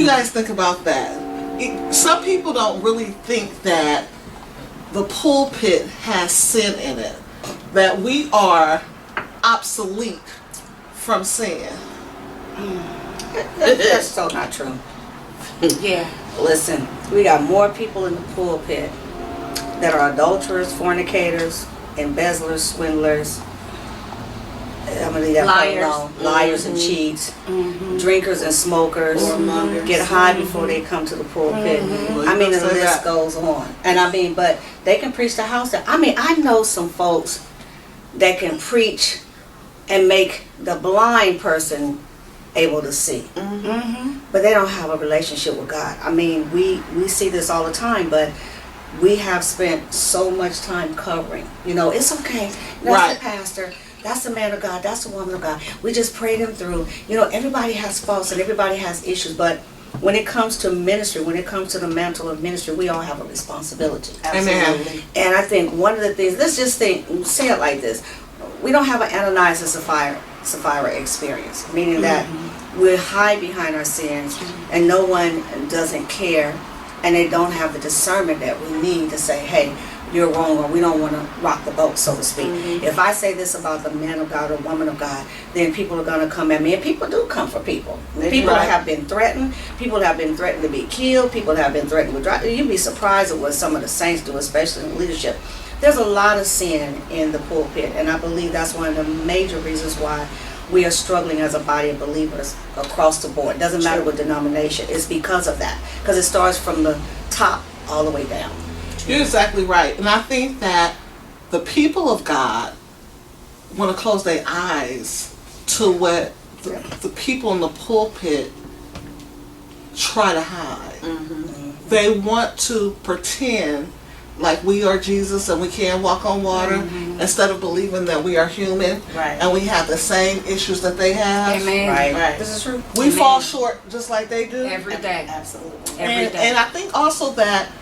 guys think about that? Some people don't really think that the pulpit has sin in it, that we are obsolete from sin. That's so not true. Yeah. Listen, we got more people in the pulpit that are adulterers, fornicators, embezzlers, swindlers. I'm gonna leave that part alone. Liars and cheats, drinkers and smokers, get high before they come to the pulpit. I mean, the list goes on. And I mean, but they can preach the house down. I mean, I know some folks that can preach and make the blind person able to see. But they don't have a relationship with God. I mean, we see this all the time, but we have spent so much time covering. You know, it's okay. That's the pastor. That's the man of God. That's the woman of God. We just pray them through. You know, everybody has faults and everybody has issues, but when it comes to ministry, when it comes to the mantle of ministry, we all have a responsibility. Amen. And I think one of the things, let's just say it like this. We don't have an Ananias and Sapphira experience, meaning that we hide behind our sins and no one doesn't care and they don't have the discernment that we need to say, hey, you're wrong, or we don't want to rock the boat, so to speak. If I say this about the man of God or woman of God, then people are going to come at me, and people do come for people. People have been threatened. People have been threatened to be killed. People have been threatened with drugs. You'd be surprised at what some of the saints do, especially in leadership. There's a lot of sin in the pulpit, and I believe that's one of the major reasons why we are struggling as a body of believers across the board. It doesn't matter what denomination. It's because of that. Because it starts from the top all the way down. You're exactly right. And I think that the people of God want to close their eyes to what the people in the pulpit try to hide. They want to pretend like we are Jesus and we can't walk on water instead of believing that we are human and we have the same issues that they have. Amen. Right. This is true. We fall short just like they do. Every day. Absolutely. Every day. And I think also that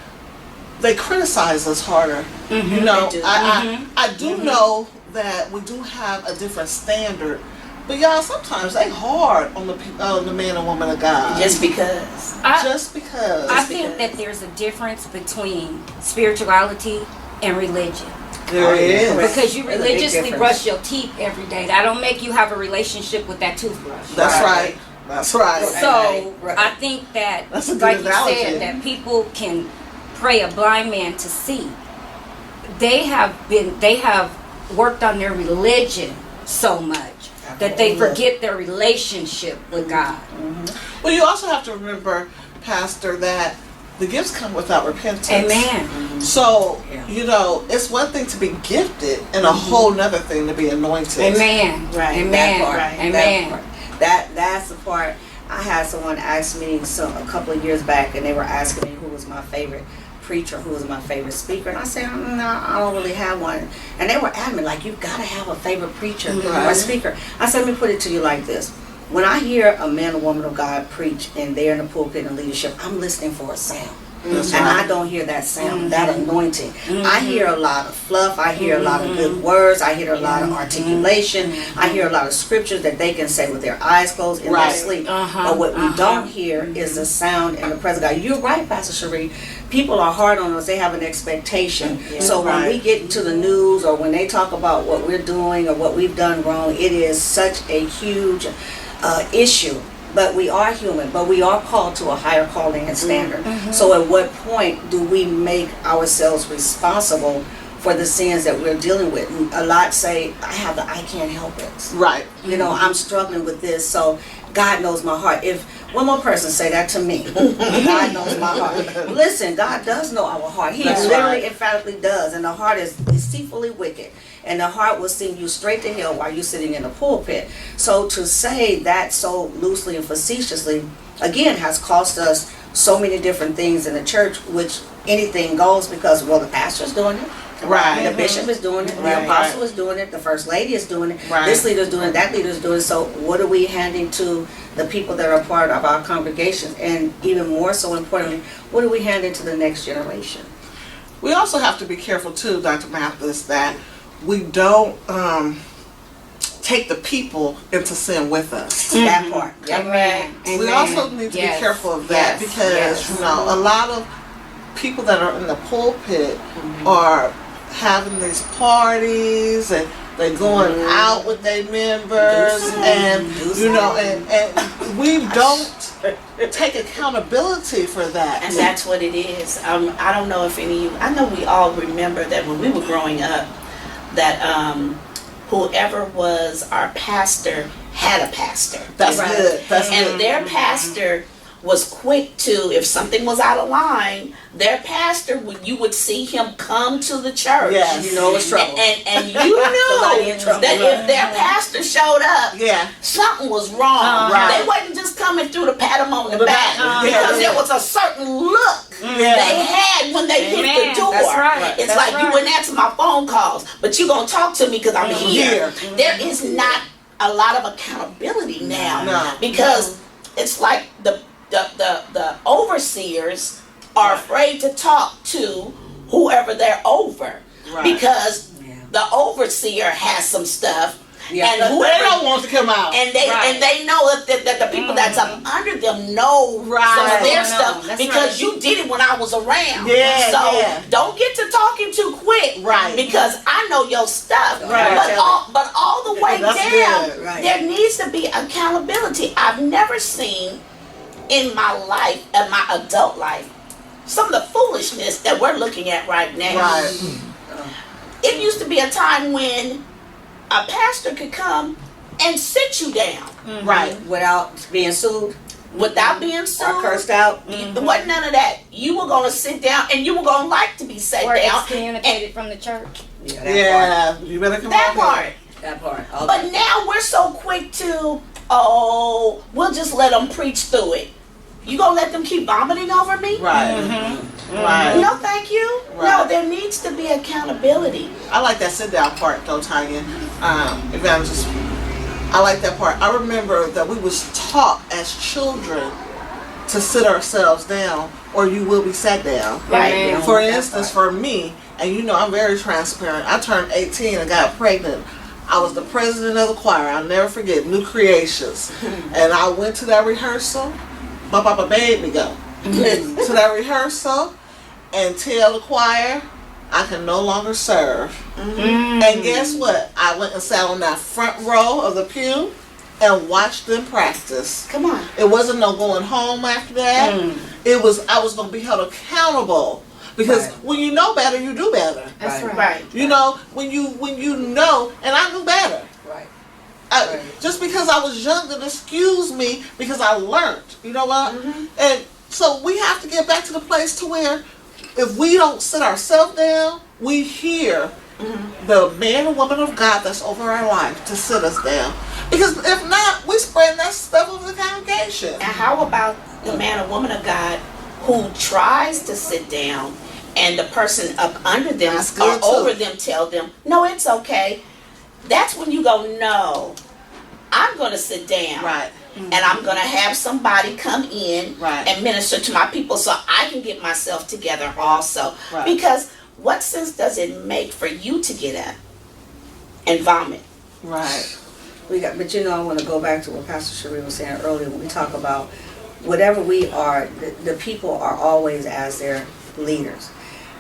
they criticize us harder. You know, I do know that we do have a different standard, but y'all, sometimes they hard on the man and woman of God. Just because. I think that there's a difference between spirituality and religion. There is. Because you religiously brush your teeth every day. That don't make you have a relationship with that toothbrush. That's right. That's right. So I think that, That's a good like analogy. you said, that people can pray a blind man to see. They have worked on their religion so much that they forget their relationship with God. Well, you also have to remember, Pastor, that the gifts come without repentance. Amen. So, you know, it's one thing to be gifted and a whole nother thing to be anointed. Amen. Right. Amen. That part. Amen. That's the part. I had someone ask me a couple of years back, and they were asking me who was my favorite preacher, who was my favorite speaker, and I said, no, I don't really have one. And they were adamant, like, you've got to have a favorite preacher or speaker. I said, let me put it to you like this. When I hear a man or woman of God preach and they're in the pulpit and leadership, I'm listening for a sound. I don't hear that sound, that anointing. I hear a lot of fluff. I hear a lot of good words. I hear a lot of articulation. I hear a lot of scriptures that they can say with their eyes closed in their sleep. But what we don't hear is the sound and the presence of God. You're right, Pastor Cherie. People are hard on us. They have an expectation. So when we get into the news or when they talk about what we're doing or what we've done wrong, it is such a huge issue. But we are human, but we are called to a higher calling and standard. So at what point do we make ourselves responsible for the sins that we're dealing with? And a lot say, I can't help it. Right. You know, I'm struggling with this, so God knows my heart. If one more person say that to me, God knows my heart. Listen, God does know our heart. He literally emphatically does, and the heart is deceitfully wicked. And the heart will send you straight to hell while you're sitting in a pulpit. So to say that so loosely and facetiously, again, has cost us so many different things in the church, which anything goes because, well, the pastor's doing it. Right. The bishop is doing it. The apostle is doing it. The first lady is doing it. This leader's doing it. That leader's doing it. So what are we handing to the people that are part of our congregations? And even more so importantly, what are we handing to the next generation? We also have to be careful too, Dr. Mathis, that we don't take the people into sin with us. That part. Yep. Amen. We also need to be careful of that because, you know, a lot of people that are in the pulpit are having these parties and they're going out with their members and, you know, and we don't take accountability for that. And that's what it is. I don't know if any of you, I know we all remember that when we were growing up, that whoever was our pastor had a pastor. That's good. That's And good. their pastor was quick to, if something was out of line, their pastor, when you would see him come to the church, Yes. You know it's trouble. and you knew Somebody in trouble. that if their pastor showed up, Yeah. something was wrong. Right. They wasn't just coming through to pat him on the The back back. because Yeah. there was a certain look Yeah. they had when they hit Amen. the door. That's right. It's That's like you right. wouldn't answer my phone calls, but you gonna talk to me because I'm here. There is not a lot of accountability now No. because it's like the overseers are afraid to talk to whoever they're over Right. because the overseer has some stuff Yeah. and They whoever don't want to come out. and they know that the people that's up under them know some Right. of their What's going stuff on. That's because right. you did it when I was around. Yeah, So yeah. don't get to talking too quick. Right. Because I know your stuff. Right. But all the way That's down, good. Right. there needs to be accountability. I've never seen in my life, in my adult life, some of the foolishness that we're looking at right now. Right. It used to be a time when a pastor could come and sit you down Right. Without being sued without being sued. or cursed out. There wasn't none of that. You were gonna sit down and you were gonna like to be sat Or down. excommunicated from the church. Yeah, that Yeah. You better come That out part. here. That part. Okay. But now we're so quick to, we'll just let them preach through it. You gonna let them keep vomiting over me? Right. Right. No, thank you. No, Right. there needs to be accountability. I like that sit down part though, Tanya. Evangelist. I like that part. I remember that we was taught as children to sit ourselves down or you will be sat down. Right. Amen. For instance, for me, and you know I'm very transparent, I turned 18 and got pregnant. I was the president of the choir. I'll never forget, New Creations. And I went to that rehearsal. My papa made me go to that rehearsal and tell the choir I can no longer serve. And guess what? I went and sat on that front row of the pew and watched them practice. Come on. It wasn't no going home after that. It was I was going to be held accountable because Right. when you know better, you do better. That's Right. right. Right. You know, when you know, and I knew better. Right. I, just because I was young, then excuse me because I learned. You know what? And so we have to get back to the place to where if we don't sit ourselves down, we hear the man or woman of God that's over our life to sit us down. Because if not, we spread that stuff over the congregation. And how about the man or woman of God who tries to sit down and the person up under them That's or good, too. over them tell them, no, it's okay. That's when you go, no, I'm going to sit down. Right. And I'm going to have somebody come in Right. and minister to my people so I can get myself together also. Right. Because what sense does it make for you to get up and vomit? Right. But you know, I want to go back to what Pastor Cherie was saying earlier when we talk about whatever we are, the people are always as their leaders.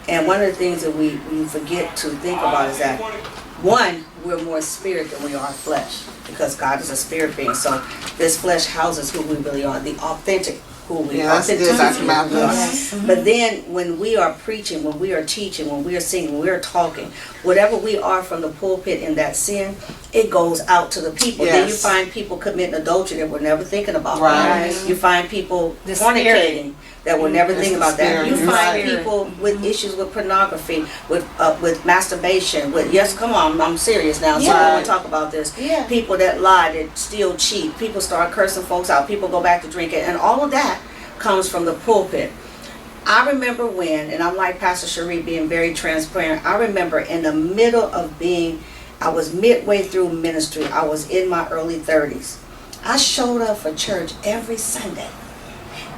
And one of the things that we forget to think about is that, one, we're more spirit than we are flesh because God is a spirit being. So this flesh houses who we really are, the authentic who we Yeah, are. that's good, authenticity Dr. of who we are. Malcolm. But then when we are preaching, when we are teaching, when we are singing, when we are talking, whatever we are from the pulpit in that sin, it goes out to the people. Then you Yes. find people committing adultery that we're never thinking about. Right. You find people The fornicating that we're never It's thinking the about that. spirit. You You're find right. people with issues with pornography, with masturbation, with come on, I'm serious now. So I Right. want to talk about this. Yeah. People that lie, that steal, cheat. People start cursing folks out. People go back to drinking, and all of that comes from the pulpit. I remember when, and I'm like Pastor Cherie being very transparent, I remember in the middle of I was midway through ministry. I was in my early 30s. I showed up for church every Sunday.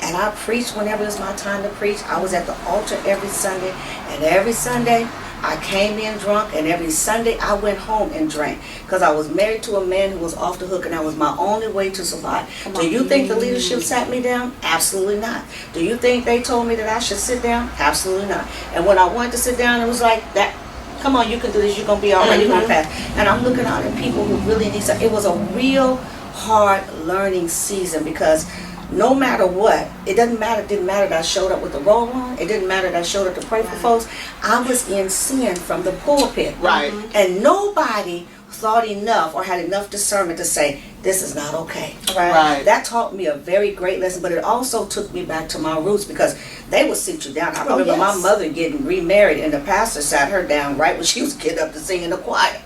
And I preached whenever it was my time to preach. I was at the altar every Sunday. And every Sunday, I came in drunk, and every Sunday I went home and drank because I was married to a man who was off the hook, and that was my only way to survive. Do you think the leadership sat me down? Absolutely not. Do you think they told me that I should sit down? Absolutely not. And when I wanted to sit down, it was like that. Come on, you can do this. You're gonna be all right. You're gonna pass. And I'm looking out at people who really need some. It was a real hard learning season because no matter what, it didn't matter that I showed up with the robe on. It didn't matter that I showed up to pray for folks. I was in sin from the pulpit. Right. And nobody thought enough or had enough discernment to say, this is not okay. Right. That taught me a very great lesson, but it also took me back to my roots because they would sit you down. I remember my mother getting remarried and the pastor sat her down right when she was getting up to sing in the choir.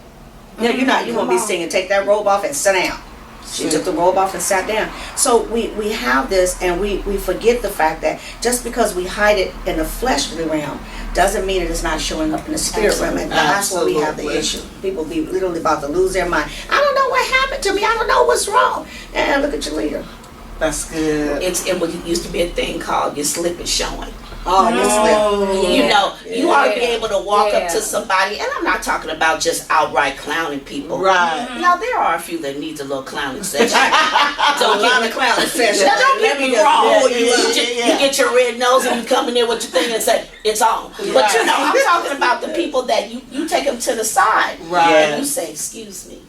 You know, you won't be singing, take that robe off and sit down. She took the robe off and sat down. So we have this, and we forget the fact that just because we hide it in the fleshly realm doesn't mean it is not showing up in the spirit realm. And that's where we have the issue. People be literally about to lose their mind. I don't know what happened to me. I don't know what's wrong. And look at your leader. That's good. It used to be a thing called your slip is showing. Oh, your slip. You know, you ought to be able to walk up to somebody, and I'm not talking about just outright clowning people. Right. Now, there are a few that needs a little clowning session. Don't get me clowning session. Now, don't get me wrong. Yeah. You get your red nose and you come in there with your thing and say, it's on. But, you know, I'm talking about the people that you take them to the side. Right. And you say, excuse me.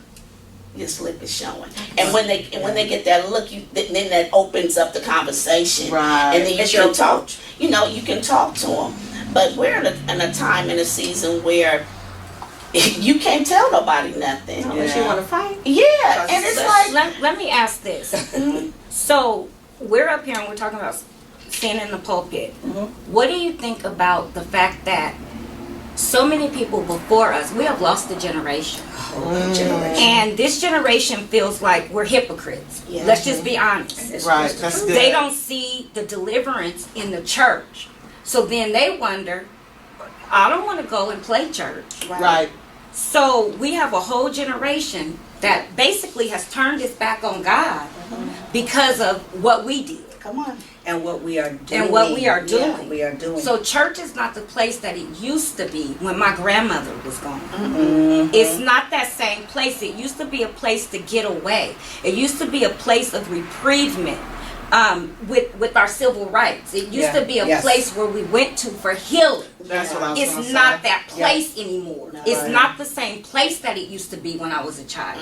Your slip is showing, and when they get that look, then that opens up the conversation, Right. and then you can talk. You know, you can talk to them. But we're in a time in a season where you can't tell nobody nothing Unless you want to fight. Yeah, and it's like let me ask this. So we're up here and we're talking about sin in the pulpit. What do you think about the fact that so many people before us, we have lost a generation? And this generation feels like we're hypocrites. Yeah. Let's just be honest. Right. That's good. They don't see the deliverance in the church. So then they wonder, I don't want to go and play church. Right. So we have a whole generation that basically has turned its back on God because of what we did. Come on. And what we are doing. And what we are doing. Yeah, we are doing. So church is not the place that it used to be when my grandmother was gone. It's not that same place. It used to be a place to get away. It used to be a place of reprievement with our civil rights. It used to be a place where we went to for healing. That's what I was gonna It's say. not that place anymore. No. It's not the same place that it used to be when I was a child.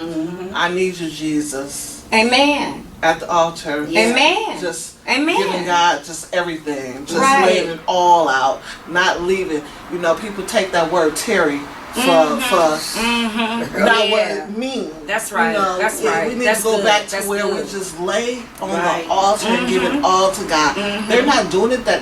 I need you, Jesus, Amen. at the altar. Amen. Just Amen. giving God just everything. Just Right. laying it all out. Not leaving. You know, people take that word Terry for not what it means. That's right. You know, That's right. We need That's to go good. back to That's where we good. just lay on Right. the altar and give it all to God. They're not doing it that.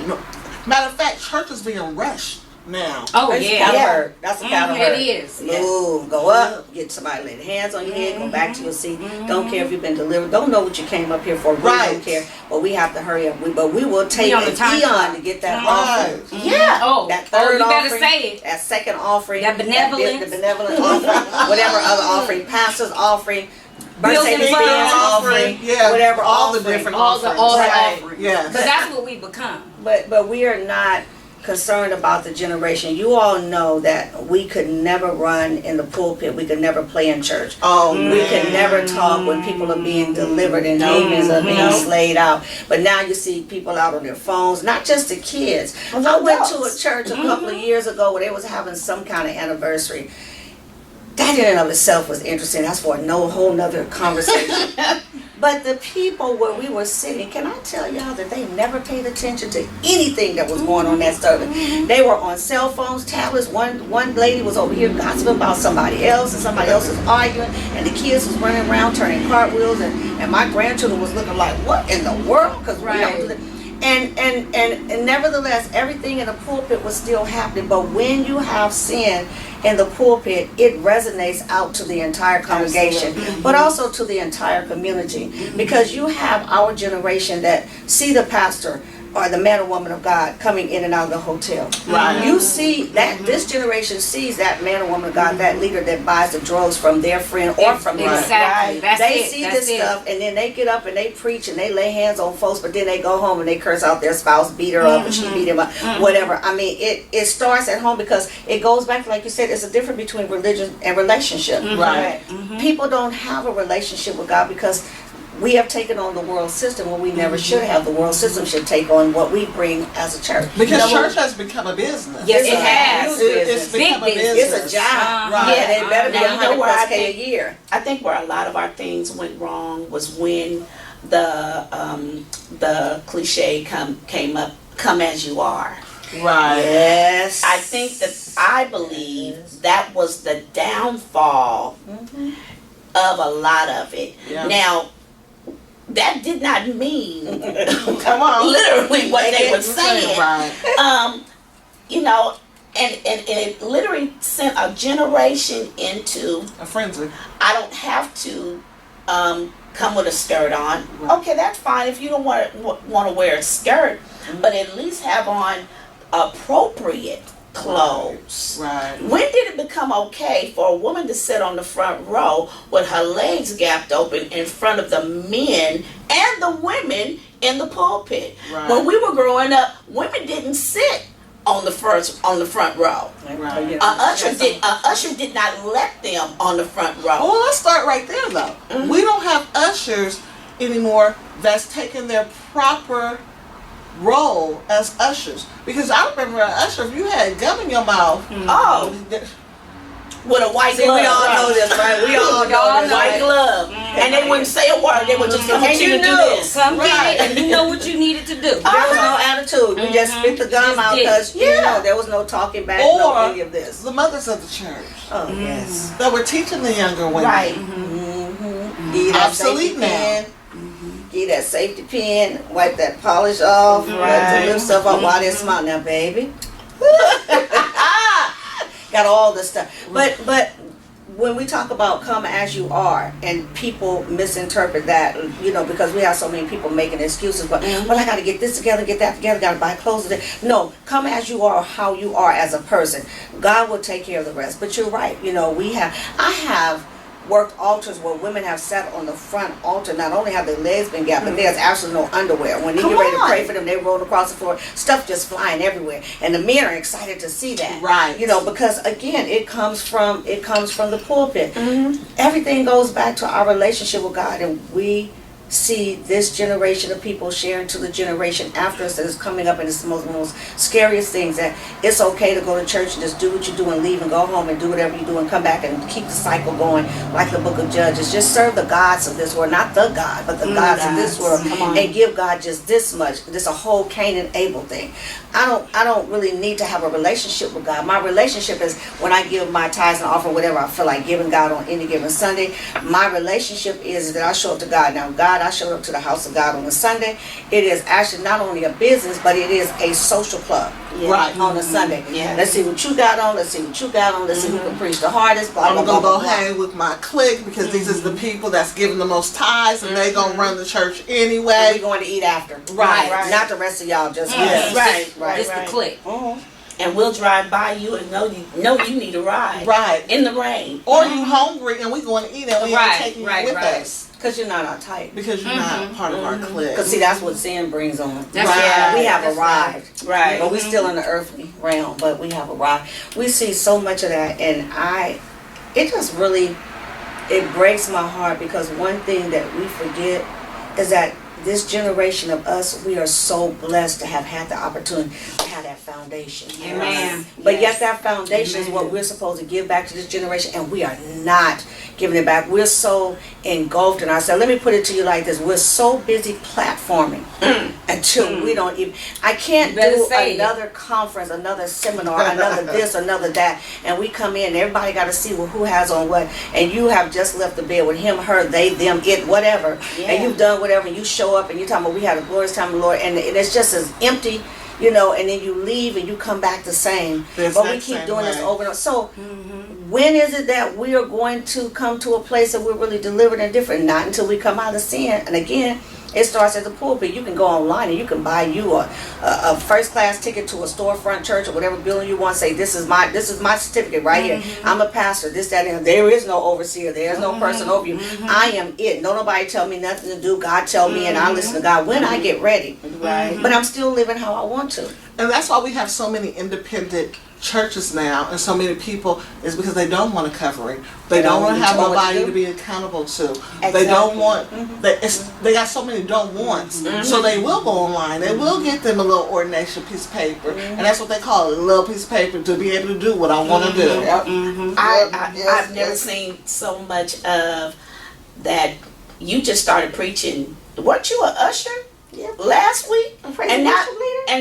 Matter of fact, church is being rushed now. Oh That's yeah. a cattle That's a cattle herd. It is. Move, go up, get somebody lay hands on your head, go back to your seat. Don't care if you've been delivered. Don't know what you came up here for. We Right. don't care. But we have to hurry up. But we will take We on the an time eon clock. to get that Right. offering. yeah. Oh, That third you better offering, say it. that second offering, That benevolence. the benevolent offering, whatever other offering, pastor's offering, Bills birthday and expense funds. offering, Yeah, whatever all the offering. different All the Right. offerings. Yes. But that's what we become. But we are not concerned about the generation. You all know that we could never run in the pulpit. We could never play in church. Oh, We could never talk when people are being delivered and demons are being slayed out. But now you see people out on their phones, not just the kids. I went to a church a couple of years ago where they was having some kind of anniversary. That in and of itself was interesting. That's for whole nother conversation. But the people where we were sitting, can I tell y'all that they never paid attention to anything that was going on that service? They were on cell phones, tablets. One lady was over here gossiping about somebody else, and somebody else was arguing, and the kids was running around turning cartwheels, and my grandchildren was looking like, what in the world? Because we don't do that. And nevertheless, everything in the pulpit was still happening. But when you have sin in the pulpit, it resonates out to the entire congregation, but also to the entire community. Because you have our generation that see the pastor or the man or woman of God coming in and out of the hotel. Right. You see that this generation sees that man or woman of God, that leader that buys the drugs from their friend or from them. Exactly. That's They it. see That's this it. stuff, and then they get up and they preach and they lay hands on folks, but then they go home and they curse out their spouse, beat her up, and she beat him up, whatever. I mean, it starts at home, because it goes back, like you said, it's a difference between religion and relationship. Right. People don't have a relationship with God because we have taken on the world system when we never should have. The world system should take on what we bring as a church. Because church has become a business. Yes, It's it a has. huge It's business. become a Big business. It's a job. Right. Yeah, they better be Now, you know 100 where I plus K a think- year. I think where a lot of our things went wrong was when the cliche came up, come as you are. Right. Yes. I believe that was the downfall of a lot of it. Yeah. Now, that did not mean Come on. literally what they were saying. Right. You know, and it literally sent a generation into, A frenzy. I don't have to come with a skirt on. Right. Okay, that's fine if you don't want to wear a skirt, but at least have on appropriate clothes. Right. When did it become okay for a woman to sit on the front row with her legs gapped open in front of the men and the women in the pulpit? Right. When we were growing up, women didn't sit on the front row. Right. A usher did not let them on the front row. Well, let's start right there, though. We don't have ushers anymore that's taking their proper role as ushers. Because I remember an usher, if you had gum in your mouth, Oh, with a white See, glove. we all know this, right? We all know all this. know White it. glove. And they wouldn't say a word. They would just come And to you you and do knew. this. Come Right. get it, and you know what you needed to do. There was no attitude. We just spit the gum Just out did. because you know there was no talking back, no or any of this. the mothers of the church Oh yes. that were teaching the younger women. Right. Give you that Obsolete safety now. pin. Give you that safety pin. Wipe that polish off. Wipe Right. the lip stuff off while they smile. Now, baby. Got all this stuff. But when we talk about come as you are, and people misinterpret that, you know, because we have so many people making excuses, but well, I got to get this together, get that together, got to buy clothes today. No, come as you are, how you are as a person. God will take care of the rest. But you're right. You know, I have worked altars where women have sat on the front altar. Not only have their legs been gapped, but there's absolutely no underwear. When they Come get ready to on. pray for them, they roll across the floor, stuff just flying everywhere, and the men are excited to see that. Right. You know, because again, it comes from the pulpit. Everything goes back to our relationship with God, and we see this generation of people sharing to the generation after us that is coming up, and it's the most scariest things, that it's okay to go to church and just do what you do and leave and go home and do whatever you do and come back and keep the cycle going, like the book of Judges. Just serve the gods of this world, not the God, but the gods of this world, and give God just this much. This a whole Cain and Abel thing. I don't really need to have a relationship with God. My relationship is when I give my tithes and offering, whatever I feel like giving God on any given Sunday. My relationship is that I show up to God. Now, God, I showed up to the house of God on a Sunday. It is actually not only a business, but it is a social club. Right. On a Sunday. Yeah. Let's see what you got on. Let's see what you got on. Let's see who can preach the hardest. Blah, blah, I'm blah, gonna blah, go blah. hang with my clique because these is the people that's giving the most tithes, and they gonna run the church And anyway. we going to eat after. Right. Not the rest of y'all, just Yes. us. Right. Just the click. And we'll drive by you and know you need a ride. Right. In the rain. Or you hungry and we going to eat and we Right, ain't taking right, you with right. us Because you're not our type. because you're not part of our clique. Because see, that's what sin brings on. That's right. We have That's arrived. Right. But we're still in the earthly realm, but we have arrived. We see so much of that, and it just really, it breaks my heart, because one thing that we forget is that this generation of us, we are so blessed to have had the opportunity to have that foundation. Amen. But yet that foundation is what we're supposed to give back to this generation, and we are not giving it back. We're so engulfed in ourselves. Let me put it to you like this. We're so busy platforming until we don't even, I can't You better do say it. another conference, another seminar, another this, another that, and we come in, everybody got to see who has on what, and you have just left the bed with him, her, they, them, it, whatever, and you've done whatever, and you show up and you're talking about we had a glorious time of the Lord, and it's just as empty, you know, and then you leave and you come back the same. The But we exact keep same doing this way. over and over. So when is it that we are going to come to a place that we're really delivered and different? Not until we come out of sin. And again, It starts at the pulpit. You can go online and you can buy you a first class ticket to a storefront church or whatever building you want. Say this is my certificate right here. I'm a pastor. This, that, and there is no overseer. There is no person over you. I am it. No nobody tell me nothing to do. God tell me, and I listen to God when I get ready. Right. But I'm still living how I want to. And that's why we have so many independent churches now and so many people, is because they don't want a covering. They don't want to have nobody to be accountable to. Exactly. They don't want, they got so many don't wants. So they will go online. They will get them a little ordination piece of paper. And that's what they call it, a little piece of paper to be able to do what I want to do. I've never seen so much of that. You just started preaching. Weren't you an usher last week? And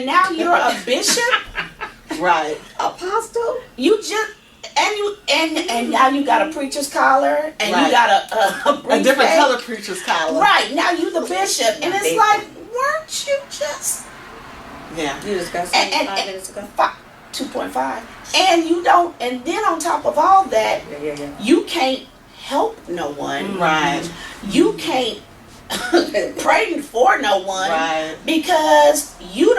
now you're a bishop? Right. Apostle. You just and now you got a preacher's collar and you got a different color preacher's collar. Right, now you the bishop, and it's like, weren't you just? Yeah. You just got 5 minutes ago. 2.5, and you don't, and then on top of all that, you can't help no one. Right. You can't pray for no one, right? Because you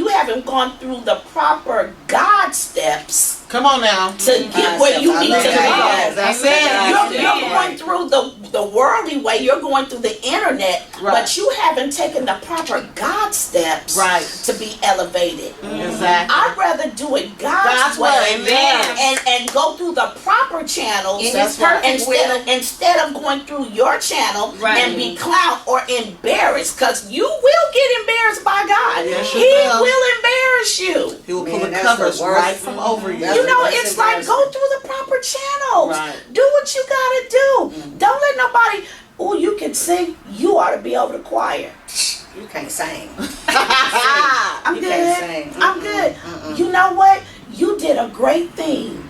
haven't gone through the proper God steps. Come on now. To get where you need to go. That's it. You're going through the worldly way. You're going through the internet, but you haven't taken the proper God steps to be elevated. Exactly. I'd rather do it God's way and go through the proper channels instead of going through your channel and be clowned or embarrassed, because you will get embarrassed by God. Yes, He will embarrass you. He will pull the covers right from over you. You know, it's like, go through the proper channels. Right. Do what you gotta do. Don't let nobody, you can sing. You ought to be over the choir. You can't sing. I'm good. I'm good. You know what? You did a great thing.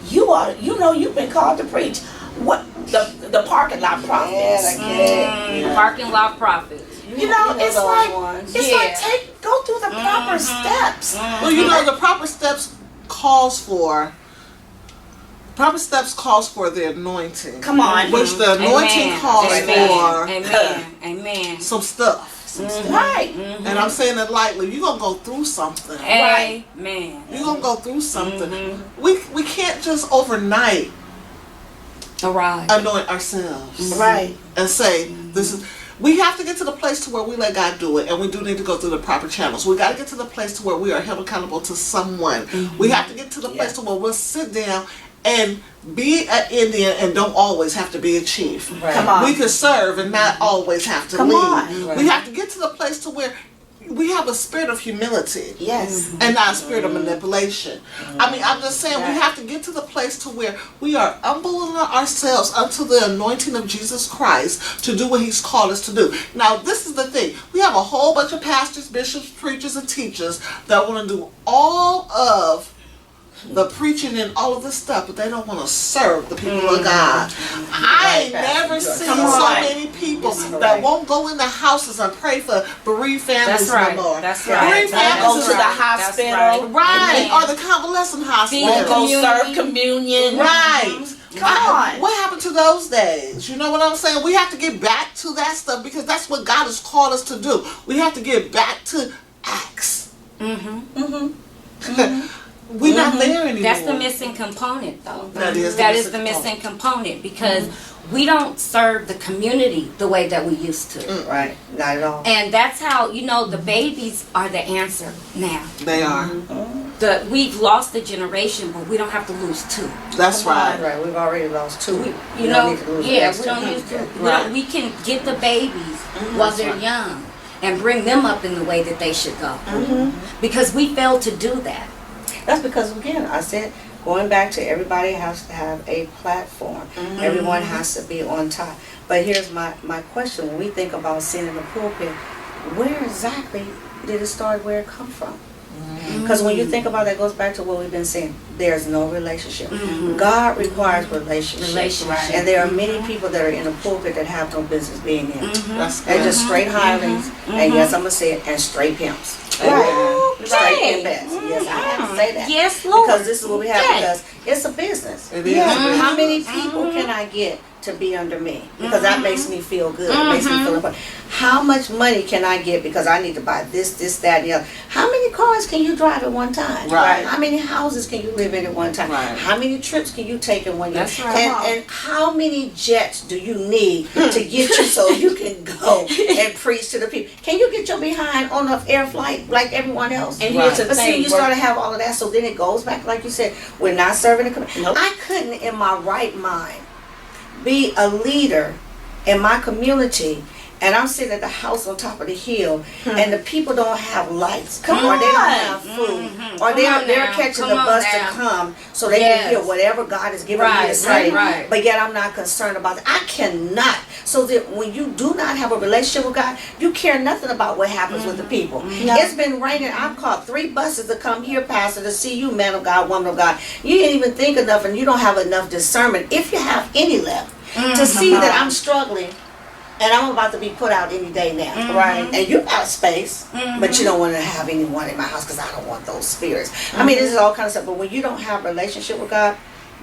You've been called to preach. What the parking lot prophets. Parking lot prophets. It's like go through the proper steps. Well, the proper steps calls for the anointing. Come on. Which the anointing calls for Amen. some stuff. Right. And I'm saying it lightly. You're going to go through something. Amen. You're going to go through something. We can't just overnight anoint ourselves. Right. And say, this is... We have to get to the place to where we let God do it, and we do need to go through the proper channels. We got to get to the place to where we are held accountable to someone. We have to get to the place to where we'll sit down and be an Indian and don't always have to be a chief. Right. Come on. We can serve and not always have to lead. Right. We have to get to the place to where we have a spirit of humility. Yes. And not a spirit of manipulation. I mean, I'm just saying, we have to get to the place to where we are humbling ourselves unto the anointing of Jesus Christ to do what He's called us to do. Now, this is the thing. We have a whole bunch of pastors, bishops, preachers, and teachers that want to do all of the preaching and all of this stuff, but they don't want to serve the people of God. I ain't never seen so many people that won't go in the houses and pray for bereaved families no more. That's right. Bereaved families go to the hospital. Right. Or the convalescent hospital. Won't go serve communion. Right. Come on. What happened to those days? You know what I'm saying? We have to get back to that stuff, because that's what God has called us to do. We have to get back to Acts. We're not there anymore. That's the missing component, though. That is the missing component, because we don't serve the community the way that we used to. Right, not at all. And that's how, the babies are the answer now. They are. We've lost a generation, but we don't have to lose two. That's right. Right, we've already lost two. We don't use two. We can get the babies while they're young and bring them up in the way that they should go. Because we failed to do that. That's because, again, I said, going back to everybody has to have a platform. Everyone has to be on top. But here's my question. When we think about sin in the pulpit, where exactly did it start, where it come from? Because when you think about that, it goes back to what we've been saying. There's no relationship. God requires relationship. And there are many people that are in the pulpit that have no business being in. And just straight hirelings, and yes, I'm going to say it, and straight pimps. Right. Straight invest. Yes, I have to say that. Yes, Lord. Because this is what we have. Okay. Because it's a business. It is. How many people can I get to be under me? Because that makes me feel good. It makes me feel important. How much money can I get because I need to buy this, that, and the other? How many cars can you drive at one time? Right. How many houses can you live in at one time? Right. How many trips can you take in 1 year? That's right. And how many jets do you need to get you so you can go and preach to the people? Can you get your behind on an air flight like everyone else? And here's the But see, thing, you start to have all of that, so then it goes back, like you said, we're not serving the community. Nope. I couldn't, in my right mind, be a leader in my community, and I'm sitting at the house on top of the hill, and the people don't have lights, or they don't have food, or they're catching the bus to come so they can hear whatever God is giving me to say. Right. But yet I'm not concerned about it. I cannot. So that when you do not have a relationship with God, you care nothing about what happens with the people. It's been raining. I've caught 3 buses to come here, Pastor, to see you, man of God, woman of God. You didn't even think enough, and you don't have enough discernment, if you have any left, to see that I'm struggling. And I'm about to be put out any day now. Right. And you got space, but you don't want to have anyone in my house because I don't want those spirits. I mean, this is all kind of stuff. But when you don't have a relationship with God,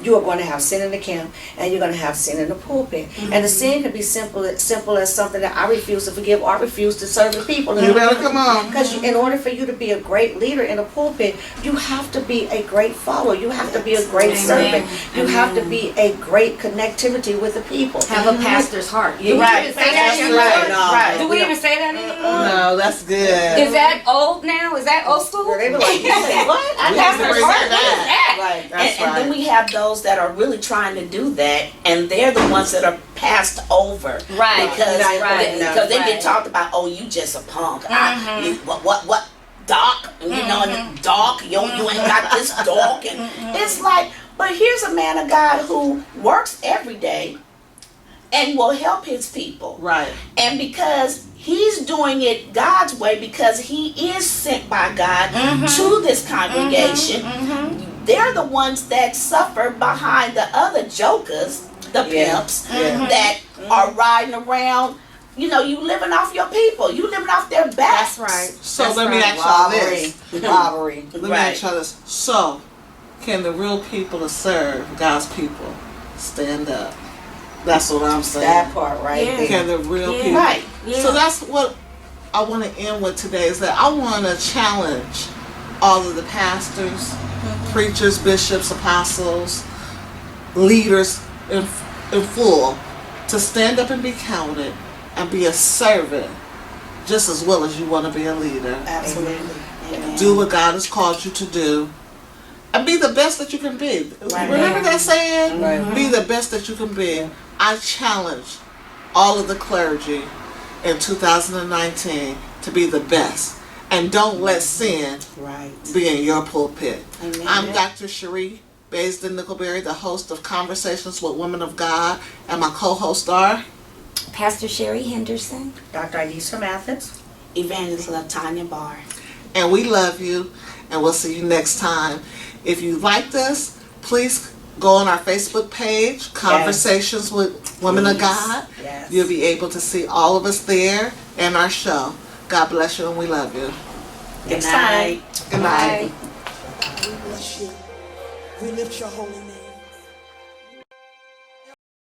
you are going to have sin in the camp, and you're going to have sin in the pulpit. And the sin can be simple as something that I refuse to forgive, or I refuse to serve the people. You better come on. Because in order for you to be a great leader in a pulpit, you have to be a great follower. You have to be a great servant. You have to be a great connectivity with the people. Have a pastor's heart. Do we Right. even say that That's anymore? right. No, Right. Do we we even say that anymore? No, that's good. Is that old now? Is that old school? They be like, you say what? We have to bring that back. Right. That's and then right. we have those that are really trying to do that, and they're the ones that are passed over. Right. Because Right. because they Right. get talked about. Oh, you just a punk. What? Doc? You know, and Doc. You ain't got this dog. And it's like, but here's a man of God who works every day and will help his people. Right. And because he's doing it God's way, because he is sent by God to this congregation, they're the ones that suffer behind the other jokers, the pimps, that are riding around. You know, you living off your people. You living off their backs. That's right. So That's let me right. ask y'all this. Robbery. Let me ask y'all this. So, can the real people that serve God's people stand up? That's what I'm saying. That part right Yeah. there. Can the real Yeah. people? Right. Yeah. So that's what I want to end with today, is that I want to challenge all of the pastors, preachers, bishops, apostles, leaders in full to stand up and be counted and be a servant just as well as you want to be a leader. Absolutely. Amen. Do what God has called you to do and be the best that you can be. Right. Remember that saying? Right. Be the best that you can be. I challenge all of the clergy in 2019 to be the best. And don't let sin Right. be in your pulpit. Amen. I'm Dr. Cherie Baisden-Nickelberry, the host of Conversations with Women of God, and my co-hosts are Pastor Sherry Henderson. Dr. Idisa Mathis. Evangelist Tanya Barr. and we love you, and we'll see you next time. If you liked us, please go on our Facebook page, Conversations with Women of God. Yes. You'll be able to see all of us there and our show. God bless you, and we love you. Good night. Good night. Bye. We bless you. We lift your holy name.